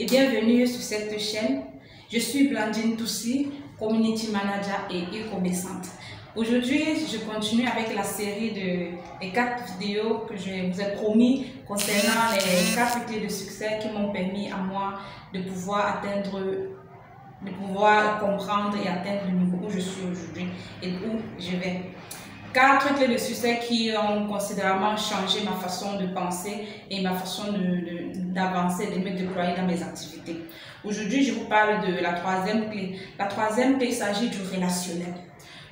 et bienvenue sur cette chaîne. Je suis Blandine Toussi, Community Manager et e-commerçante. Aujourd'hui, je continue avec la série de 4 vidéos que je vous ai promis concernant les 4 clés de succès qui m'ont permis à moi de pouvoir comprendre et atteindre le niveau où je suis aujourd'hui et où je vais. 4 clés de succès qui ont considérablement changé ma façon de penser et ma façon d'avancer, de me déployer dans mes activités. Aujourd'hui, je vous parle de la 3e clé. La 3e clé, il s'agit du relationnel.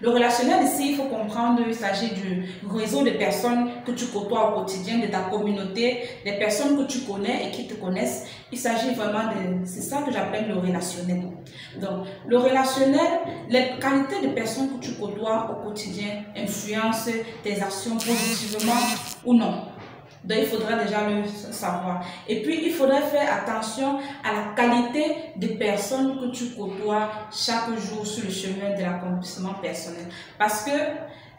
Le relationnel ici, il faut comprendre, il s'agit du réseau de personnes que tu côtoies au quotidien, de ta communauté, des personnes que tu connais et qui te connaissent. Il s'agit vraiment de... C'est ça que j'appelle le relationnel. Donc, le relationnel, les qualités de personnes que tu côtoies au quotidien influencent tes actions positivement ou non. Donc, il faudra déjà le savoir. Et puis, il faudrait faire attention à la qualité des personnes que tu côtoies chaque jour sur le chemin de l'accomplissement personnel. Parce que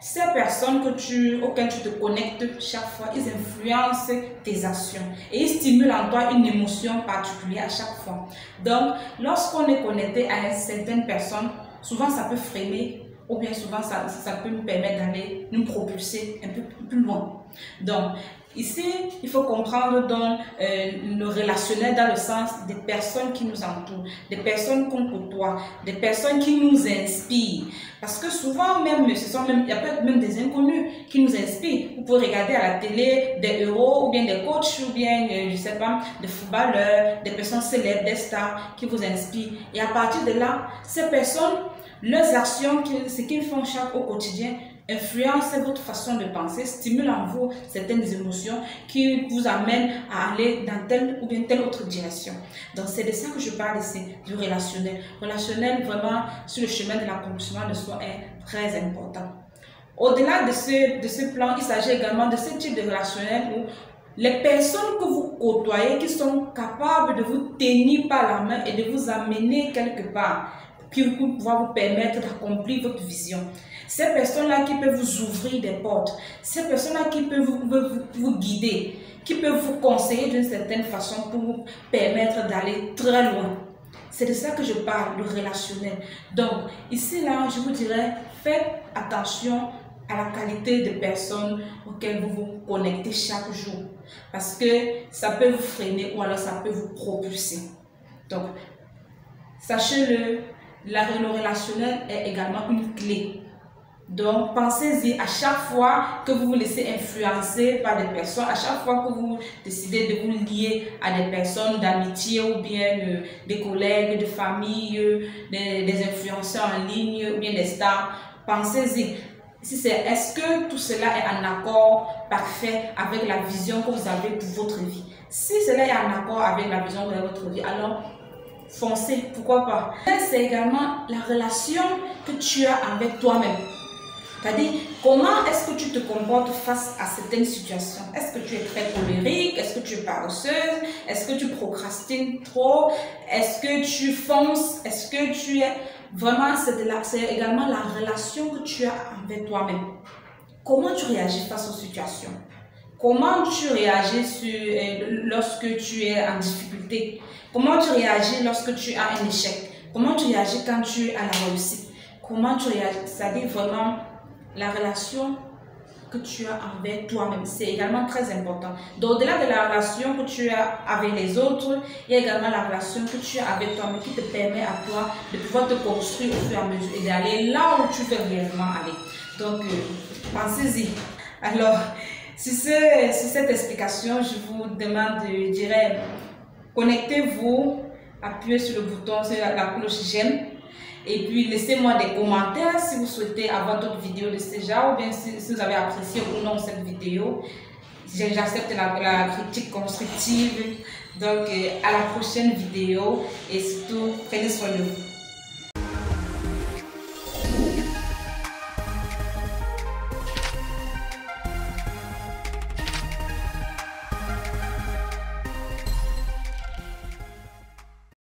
ces personnes auxquelles tu te connectes chaque fois, ils influencent tes actions et ils stimulent en toi une émotion particulière à chaque fois. Donc, lorsqu'on est connecté à une certaine personne, souvent ça peut freiner ou bien souvent ça peut nous permettre d'aller nous propulser un peu plus loin. Donc, ici, il faut comprendre donc, le relationnel dans le sens des personnes qui nous entourent, des personnes qu'on côtoie, des personnes qui nous inspirent. Parce que souvent même, il y a peut-être même des inconnus qui nous inspirent. Vous pouvez regarder à la télé des héros ou bien des coachs ou bien, je sais pas, des footballeurs, des personnes célèbres, des stars qui vous inspirent. Et à partir de là, ces personnes, leurs actions, ce qu'ils font au quotidien, influence votre façon de penser, stimule en vous certaines émotions qui vous amènent à aller dans telle ou bien telle autre direction. Donc c'est de ça que je parle ici, du relationnel. Relationnel vraiment sur le chemin de l'accomplissement de soi est très important. Au-delà de ce plan, il s'agit également de ce type de relationnel où les personnes que vous côtoyez qui sont capables de vous tenir par la main et de vous amener quelque part, qui vont pouvoir vous permettre d'accomplir votre vision. Ces personnes-là qui peuvent vous ouvrir des portes, ces personnes-là qui peuvent vous guider, qui peuvent vous conseiller d'une certaine façon pour vous permettre d'aller très loin. C'est de ça que je parle, le relationnel. Donc, ici, là, je vous dirais, faites attention à la qualité de personnes auxquelles vous vous connectez chaque jour. Parce que ça peut vous freiner ou alors ça peut vous propulser. Donc, sachez-le, le relationnel est également une clé. Donc, pensez-y à chaque fois que vous vous laissez influencer par des personnes, à chaque fois que vous décidez de vous lier à des personnes d'amitié ou bien des collègues, de famille, des influenceurs en ligne ou bien des stars, pensez-y. Est-ce que tout cela est en accord parfait avec la vision que vous avez pour votre vie? Si cela est en accord avec la vision de votre vie, alors foncez, pourquoi pas. C'est également la relation que tu as avec toi-même. C'est-à-dire, comment est-ce que tu te comportes face à certaines situations? Est-ce que tu es très colérique? Est-ce que tu es paresseuse? Est-ce que tu procrastines trop? Est-ce que tu fonces? Est-ce que tu es... Vraiment, c'est également la relation que tu as avec toi-même. Comment tu réagis face aux situations? Comment tu réagis lorsque tu es en difficulté? Comment tu réagis lorsque tu as un échec? Comment tu réagis quand tu as la réussite? Comment tu réagis? C'est-à-dire vraiment la relation que tu as avec toi-même. C'est également très important. Donc, au-delà de la relation que tu as avec les autres, il y a également la relation que tu as avec toi-même qui te permet à toi de pouvoir te construire au fur et à mesure et d'aller là où tu veux réellement aller. Donc, pensez-y. Alors, sur cette explication, je vous demande, je dirais, connectez-vous, appuyez sur le bouton, sur la cloche j'aime. Et puis, laissez-moi des commentaires si vous souhaitez avoir d'autres vidéos de ce genre ou bien si vous avez apprécié ou non cette vidéo. J'accepte la critique constructive. Donc, à la prochaine vidéo et surtout, prenez soin de vous.